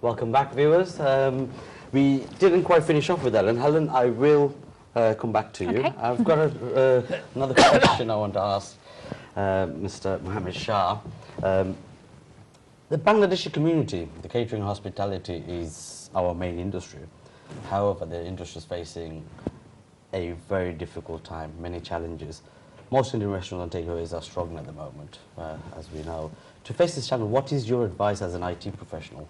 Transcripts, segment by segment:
Welcome back, viewers. We didn't quite finish off with Helen. Helen, I will come back to you. Okay. I've got another question I want to ask Mr. Mohammed Shah. The Bangladeshi community, the catering and hospitality is our main industry. However, the industry is facing a very difficult time, many challenges. Most Indian restaurants and takeaways are struggling at the moment, as we know. To face this challenge, what is your advice as an IT professional?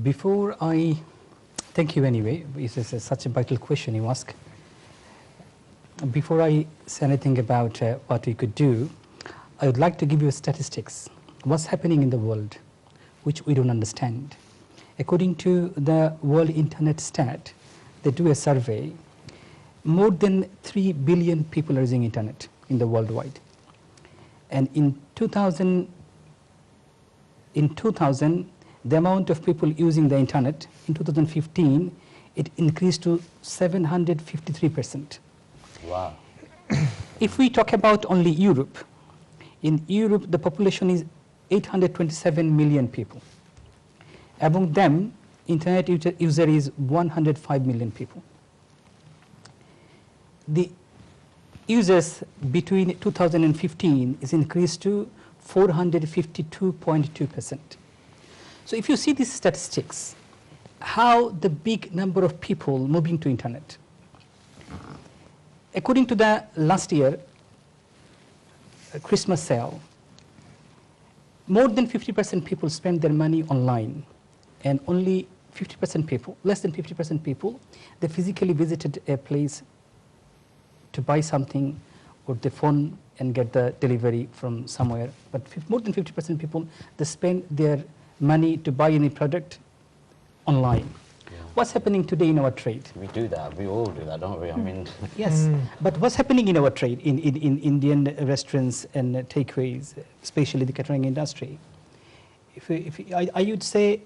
Before I, thank you anyway, this is such a vital question you ask. Before I say anything about what we could do, I would like to give you statistics. What's happening in the world, which we don't understand. According to the World Internet Stat, they do a survey. More than 3 billion people are using internet in the worldwide. And in 2000, the amount of people using the internet in 2015, it increased to 753%. Wow. If we talk about only Europe, in Europe the population is 827 million people. Among them, internet user is 105 million people. The users between 2015 is increased to 452.2%. So if you see these statistics, how the big number of people moving to internet. According to the last year Christmas sale, more than 50% people spend their money online, and only 50% people, less than 50% people, they physically visited a place to buy something, or they phone and get the delivery from somewhere. But more than 50% people, they spend their money to buy any product online. Yeah. What's happening today in our trade? We do that. We all do that, don't we? I mean, Yes, but what's happening in our trade, in Indian restaurants and takeaways, especially the catering industry? I would say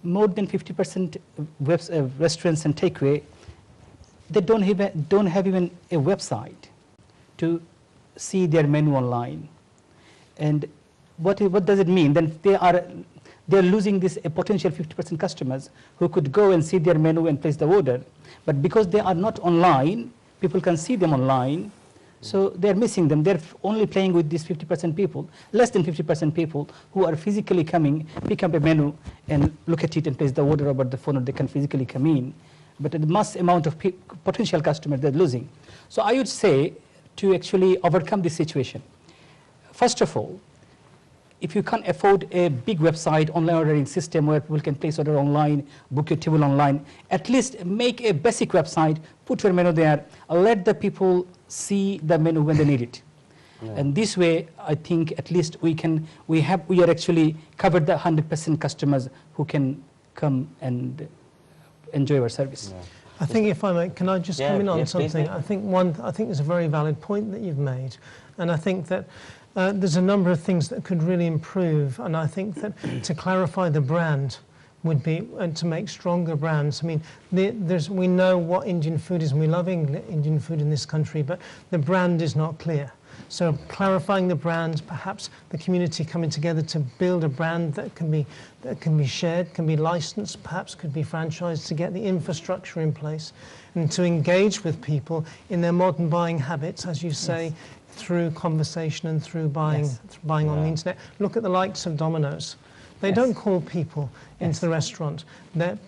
more than 50% restaurants and takeaway, they don't have even a website to see their menu online. And what does it mean? Then they're losing this potential 50% customers who could go and see their menu and place the order. But because they are not online, people can see them online, so they're missing them. They're only playing with these 50% people, less than 50% people who are physically coming, pick up a menu and look at it and place the order over the phone, or they can physically come in. But the mass amount of potential customers they're losing. So I would say, to actually overcome this situation, first of all, if you can't afford a big website, online ordering system where people can place order online, book your table online, at least make a basic website, put your menu there, let the people see the menu when they need it. Yeah. And this way, I think at least we are actually covered the 100% customers who can come and enjoy our service. Yeah. I think, if I may, can I just come in on something? I think it's a very valid point that you've made, and I think that there's a number of things that could really improve, and I think that to clarify the brand would be, and to make stronger brands. I mean, we know what Indian food is, and we love Indian food in this country, but the brand is not clear. So clarifying the brand, perhaps the community coming together to build a brand that can be shared, can be licensed, perhaps could be franchised, to get the infrastructure in place, and to engage with people in their modern buying habits, as you say, through conversation and through buying on the internet. Look at the likes of Domino's. They don't call people into the restaurant.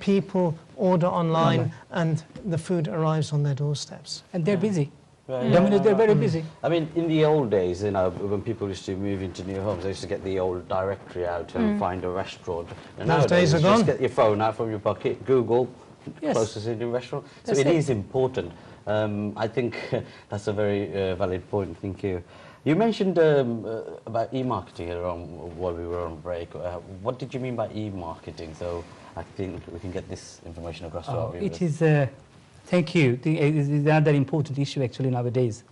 People order online and the food arrives on their doorsteps. And they're busy. Domino's, they're very busy. I mean, in the old days, you know, when people used to move into new homes, they used to get the old directory out and find a restaurant. And those days are gone. Just get your phone out from your pocket, Google, closest Indian restaurant. So it is important. I think that's a very valid point. Thank you. You mentioned about e-marketing while we were on break. What did you mean by e-marketing? So I think we can get this information across to our viewers. It is, thank you. It is another important issue actually nowadays.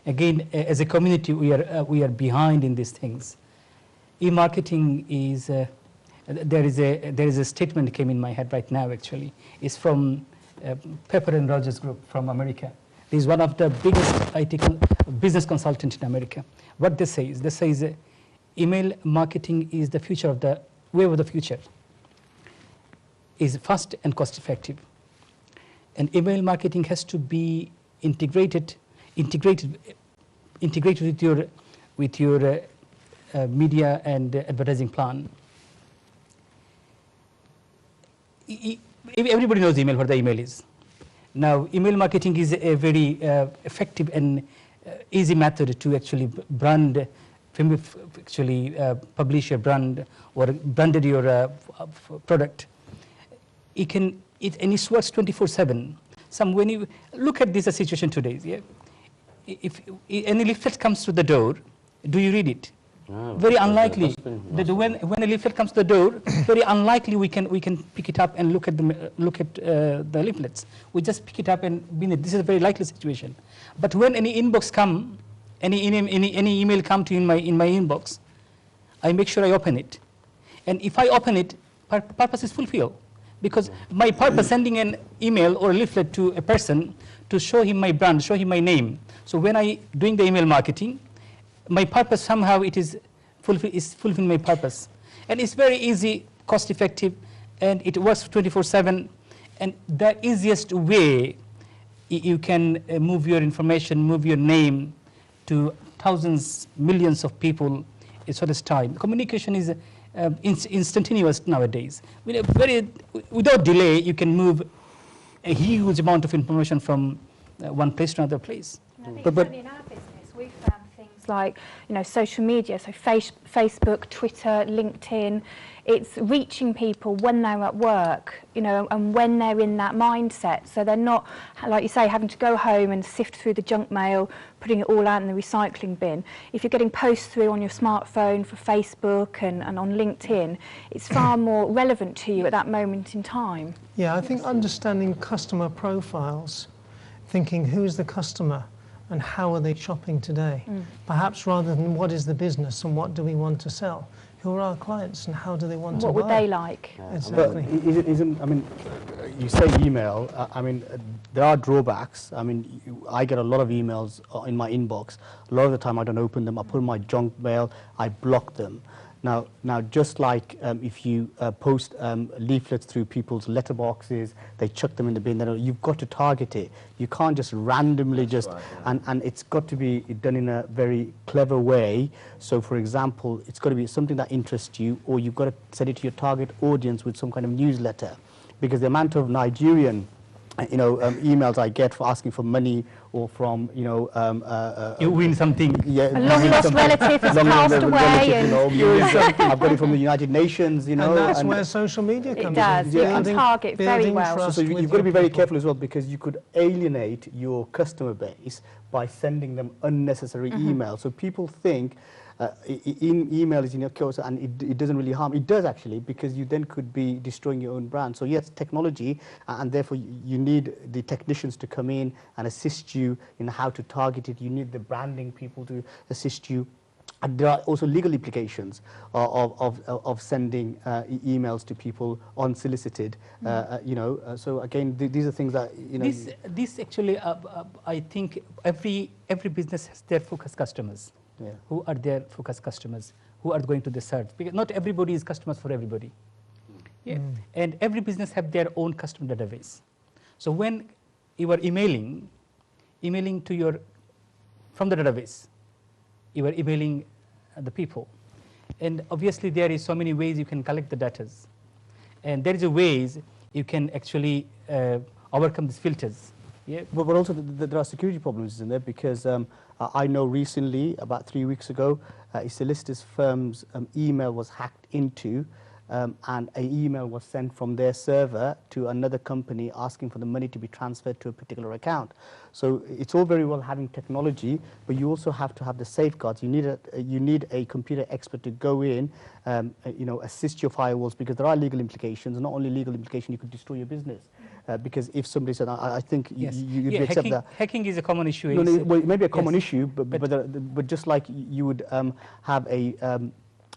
Again, as a community, we are behind in these things. E-marketing is there is a statement that came in my head right now. Actually, it's from Pepper and Rogers Group from America. This is one of the biggest IT business consultants in America. What they say is, email marketing is the future of the wave of the future is fast and cost effective. And email marketing has to be integrated with your media and advertising plan. Everybody knows email, what the email is. Now, email marketing is a very effective and easy method to actually publish your brand or branded your product. And it works 24/7. When you look at this situation today, yeah, if any leaflet comes to the door, do you read it? No, very unlikely. when When a leaflet comes to the door, very unlikely we can pick it up and look at the leaflets. We just pick it up and this is a very likely situation. But when any inbox come, any email come to in my inbox, I make sure I open it, and if I open it, purpose is fulfilled, because my purpose sending an email or a leaflet to a person to show him my brand, show him my name. So when I doing the email marketing, my purpose somehow it is fulfilling my purpose, and it's very easy, cost effective, and it works 24/7. And the easiest way you can move your information, move your name to thousands, millions of people is what is time. Communication is instantaneous nowadays. Without delay, you can move a huge amount of information from one place to another place. I think certainly in our business, we've found things like, social media, so Facebook, Twitter, LinkedIn. It's reaching people when they're at work, and when they're in that mindset. So they're not, like you say, having to go home and sift through the junk mail, putting it all out in the recycling bin. If you're getting posts through on your smartphone for Facebook and on LinkedIn, it's far more relevant to you at that moment in time. Yeah, I think understanding customer profiles, thinking who's the customer and how are they shopping today, perhaps rather than what is the business and what do we want to sell. Who are our clients and how do they want to buy? What would they like? Exactly. But you say email, there are drawbacks. I get a lot of emails in my inbox. A lot of the time I don't open them. I put in my junk mail, I block them. Now, just like if you post leaflets through people's letterboxes, they chuck them in the bin, then you've got to target it. You can't just randomly and it's got to be done in a very clever way. So, for example, it's got to be something that interests you, or you've got to send it to your target audience with some kind of newsletter. Because the amount of Nigerian emails I get for asking for money, or from you win something. Yeah, A long lost relative has passed away, and I've got it from the United Nations, And that's where social media comes in. it does. You can target very building well. trust So with you've got to be your very people. careful as well, because you could alienate your customer base by sending them unnecessary emails. So people think email is course, and it doesn't really harm. It does actually, because you then could be destroying your own brand. So yes, technology, and therefore you need the technicians to come in and assist you in how to target it. You need the branding people to assist you. And there are also legal implications of sending emails to people unsolicited. So again, these are things that This actually, I think every business has their focus customers. Yeah. Who are their focus customers? Who are going to the search? Because not everybody is customers for everybody. Yeah. And every business have their own customer database. So when you are emailing to from the database, you are emailing the people. And obviously there is so many ways you can collect the data. And there is a ways you can actually overcome these filters. Yeah. But also there are security problems in there, because I know recently, about 3 weeks ago, a solicitor's firm's email was hacked into, and an email was sent from their server to another company asking for the money to be transferred to a particular account. So it's all very well having technology, but you also have to have the safeguards. You need a computer expert to go in, assist your firewalls, because there are legal implications. Not only legal implication, you could destroy your business. Because if somebody said, I think you'd accept that. Hacking is a common issue. Well, it may be a common issue, but just like you would have a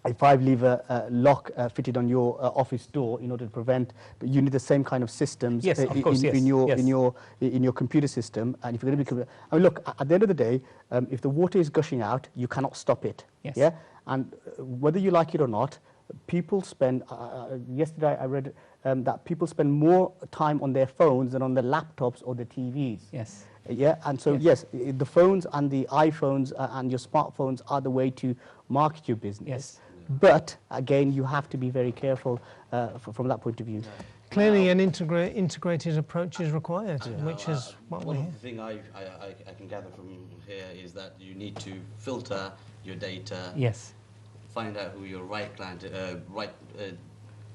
5-lever lock fitted on your office door in order to prevent, but you need the same kind of systems in your computer system. And if you're going to be, look, at the end of the day, if the water is gushing out, you cannot stop it. Yes. Yeah, and whether you like it or not, people spend, yesterday I read that people spend more time on their phones than on their laptops or their TVs. Yes. Yeah, and so yes, the phones and the iPhones and your smartphones are the way to market your business. Yes. But again, you have to be very careful from that point of view. Clearly, an integrated approach is required, which is what one we. of the thing I can gather from here is that you need to filter your data. Yes. Find out who your right client,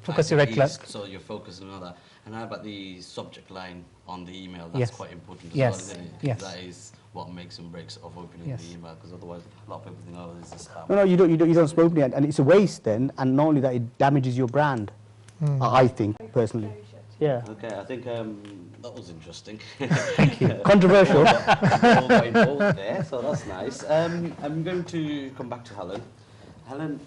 Focus your right is, client. so you're focusing on that. And how about the subject line on the email? That's Yes. quite important as Yes. well, isn't it? Yes. That is what makes and breaks of opening Yes. the email, because otherwise a lot of people think, oh, this is a spam. No, you don't smoke it, and it's a waste then, and not only that, it damages your brand. I think personally. Yeah. Okay, I think that was interesting. Thank you. Controversial. All got involved there, so that's nice. I'm going to come back to Helen. Helen,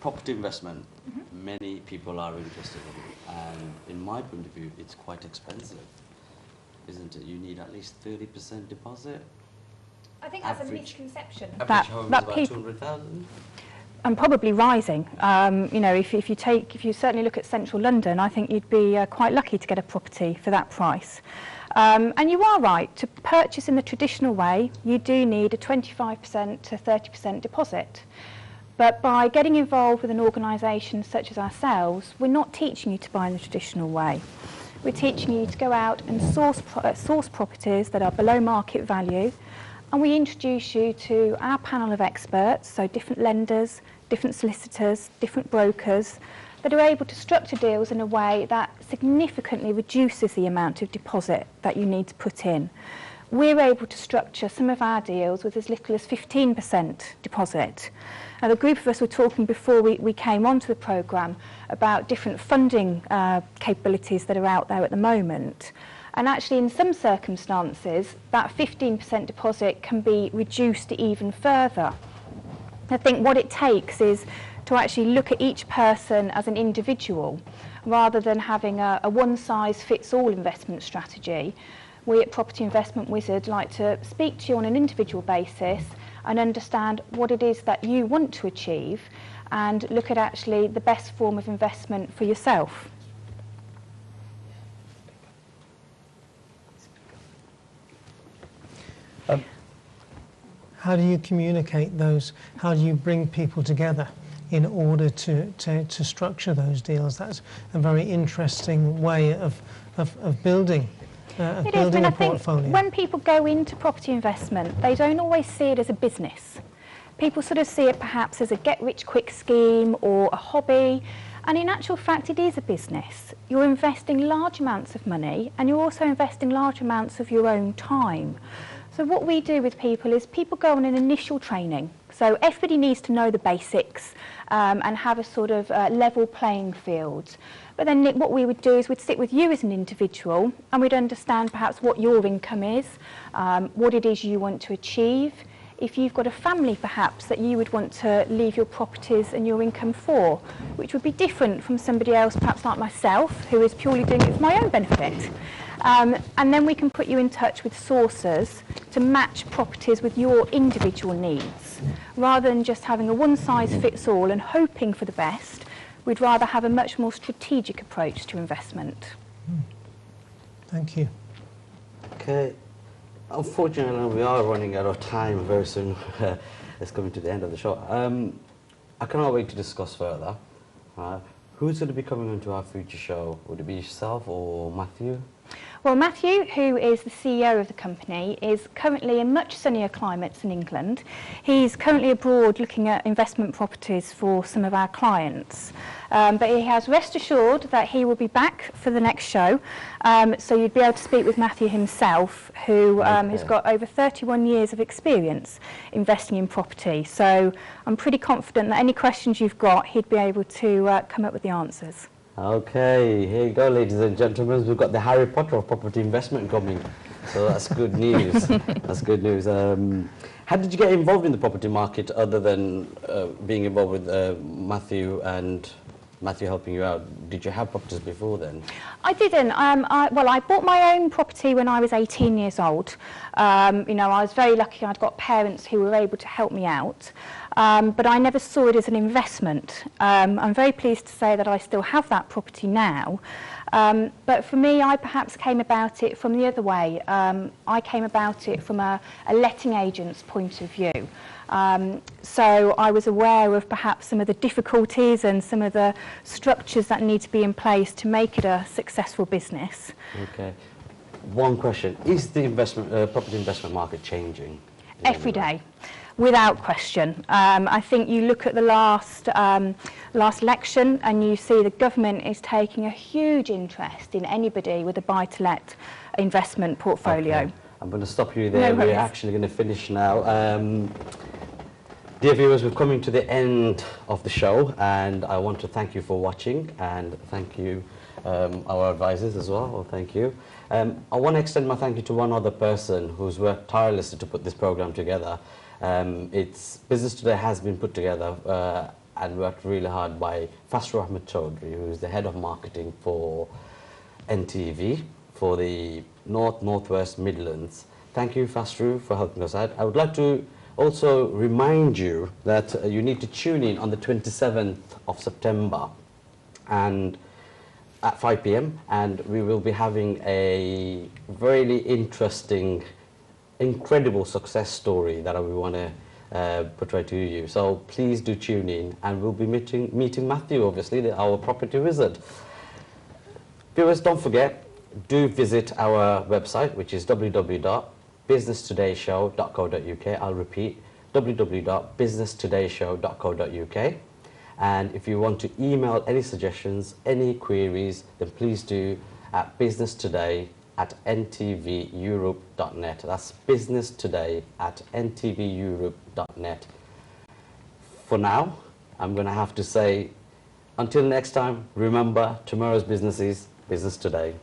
property investment, many people are interested in it, and in my point of view, it's quite expensive, isn't it? You need at least 30% deposit. I think that's a Average- misconception. Average home is about people 200,000. and probably rising. You know, if you certainly look at central London, I think you'd be quite lucky to get a property for that price. And you are right, to purchase in the traditional way, you do need a 25% to 30% deposit. But by getting involved with an organisation such as ourselves, we're not teaching you to buy in the traditional way. We're teaching you to go out and source properties that are below market value, and we introduce you to our panel of experts, so different lenders, different solicitors, different brokers, that are able to structure deals in a way that significantly reduces the amount of deposit that you need to put in. We're able to structure some of our deals with as little as 15% deposit. Now, the group of us were talking before we came onto the programme about different funding capabilities that are out there at the moment. And actually, in some circumstances, that 15% deposit can be reduced even further. I think what it takes is to actually look at each person as an individual, rather than having a one-size-fits-all investment strategy. We at Property Investment Wizard like to speak to you on an individual basis and understand what it is that you want to achieve, and look at actually the best form of investment for yourself. How do you communicate those? How do you bring people together in order to structure those deals? That's a very interesting way of building a I think portfolio. when people go into property investment, they don't always see it as a business. People sort of see it perhaps as a get-rich-quick scheme or a hobby, and in actual fact it is a business. You're investing large amounts of money, and you're also investing large amounts of your own time. So what we do with people is people go on an initial training. So everybody needs to know the basics and have a sort of level playing field. But then what we would do is we'd sit with you as an individual, and we'd understand perhaps what your income is, what it is you want to achieve. If you've got a family perhaps that you would want to leave your properties and your income for, which would be different from somebody else perhaps like myself, who is purely doing it for my own benefit. And then we can put you in touch with sources to match properties with your individual needs. Rather than just having a one-size-fits-all and hoping for the best, we'd rather have a much more strategic approach to investment. Thank you. Okay. Unfortunately, we are running out of time very soon. It's coming to the end of the show. I cannot wait to discuss further. Who's going to be coming onto our future show? Would it be yourself or Matthew? Well, Matthew, who is the CEO of the company, is currently in much sunnier climates in England. He's currently abroad looking at investment properties for some of our clients. But he has rest assured that he will be back for the next show. So you'd be able to speak with Matthew himself, who has got over 31 years of experience investing in property. So I'm pretty confident that any questions you've got, he'd be able to come up with the answers. Okay, here you go, ladies and gentlemen. We've got the Harry Potter of property investment coming. So that's good news. That's good news. How did you get involved in the property market other than being involved with Matthew and Matthew helping you out, did you have properties before then? I didn't. Well, I bought my own property when I was 18 years old. You know, I was very lucky. I'd got parents who were able to help me out. But I never saw it as an investment. I'm very pleased to say that I still have that property now. But for me, I perhaps came about it from the other way. I came about it from a letting agent's point of view. So I was aware of perhaps some of the difficulties and some of the structures that need to be in place to make it a successful business. Okay. One question, is the property investment market changing? Every day, without question. I think you look at the last election and you see the government is taking a huge interest in anybody with a buy-to-let investment portfolio. Okay. I'm going to stop you there. No worries. We're actually going to finish now. Dear viewers, we're coming to the end of the show, and I want to thank you for watching, and thank you, our advisors as well. Well, thank you. I want to extend my thank you to one other person who's worked tirelessly to put this program together. It's Business Today has been put together and worked really hard by Fasru Ahmed Chaudhry, who is the head of marketing for NTV for the Northwest Midlands. Thank you, Fasru, for helping us out. I would like to also remind you that you need to tune in on the 27th of September and at 5 p.m. and we will be having a very interesting, incredible success story that we want to portray to you. So please do tune in, and we'll be meeting Matthew, obviously, our property wizard. Viewers, don't forget, do visit our website, which is www.businesstodayshow.co.uk. I'll repeat, www.businesstodayshow.co.uk. And if you want to email any suggestions, any queries, then please do at businesstoday@ntveurope.net. That's businesstoday@ntveurope.net. For now, I'm going to have to say, until next time, remember, tomorrow's business is business today.